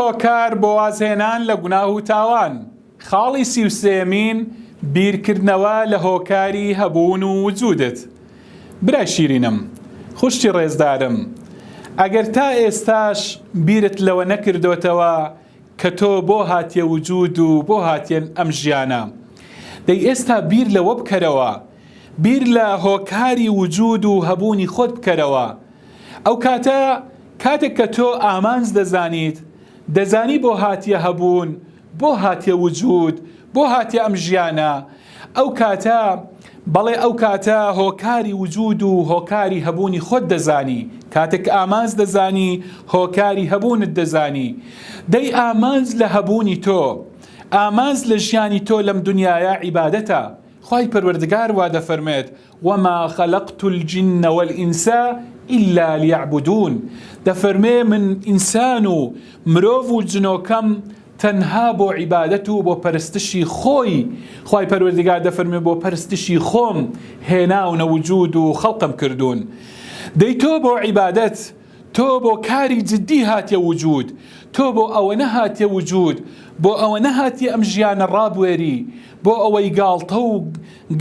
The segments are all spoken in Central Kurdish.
هۆکار بۆ وازهێنان لە گوناه و تاوان. خاڵی 33 بیرکردنەوە لە هۆکاری هەبوون و وجودت. برای شیرینم، خوشتی ڕێزدارم، ئەگەر تا ئێستاش بیرت لەوە نەکردوتەوە کە تۆ بۆ هاتیە وجود و بۆ هاتیەن ئەم ژیانە، دەی ئێستا بیر لەوە بکەرەوە، بیر لە هۆکاری وجود و هەبوونی خۆت بکەرەوە. ئەو کاتێک کە تۆ ئامانج دەزانی بۆ هاتیە هەبوون، بۆ هاتیە وجود، بۆ هاتیە ئەم ژیانە، ئەو کاتە هۆکاری وجود و هۆکاری هەبوونی خۆت دەزانی. کاتێک ئامانج دەزانی هۆکاری هەبوونت دەزانی. دەی ئامانج لە هەبوونی تۆ، ئامانج لە ژیانی تۆ لەم دنیاە عیبادەتە. خوای پەروەردگار وا دەفەرمێت وما خلقت الجن والإنس إلا ليعبدون. دەفەرمێ من ئینسان و مرۆڤ و جنۆکەم تەنها بۆ عیبادەت و بۆ پەرستشی خۆی، خوای پەروەردگار دەفەرمێ بۆ پەرستشی خۆم هێناونە وجود و خەڵقم کردوون. دەی تۆ بۆ عیبادەت، تۆ بۆ کاری جدی هاتیە وجود، تۆ بۆ ئەوە نەهاتیە وجود، بۆ ئەوە نەهاتیە ئەم ژیانە ڕابوێری، بۆ ئەوەی گاڵتە و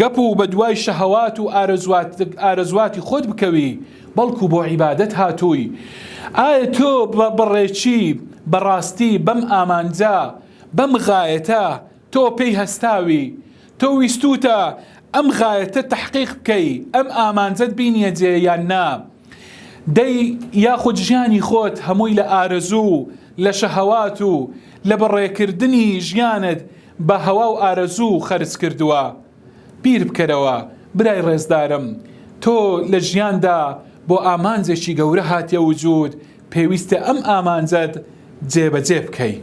گەپ و بە دوای شەهەوات و ئارەزواتی خۆت بکەوی، بەڵکو بۆ عیبادەت هاتووی. ئایا تۆ بەڕێکی بەڕاستی بەم ئامانجا، بەم غایەتە تۆ پێی هەستاوی، تۆ ویستوتە ئەم غایەتە تەحقیق بکەی، ئەم ئامانجەت بینیە جێ یان نا؟ دەی یاخود ژیانی خۆت هەمووی لە ئارەزوو، لە شەهەوات و لە بەڕێکردنی ژیانت بە هەوا و ئارەزوو خەرج کردووە؟ بیر بکەرەوە برای ڕێزدارم، تۆ لە ژیاندا بۆ ئامانجێکی گەورە هاتیە وجود، پێویستە ئەم ئامانجەت جێبەجێ بکەی.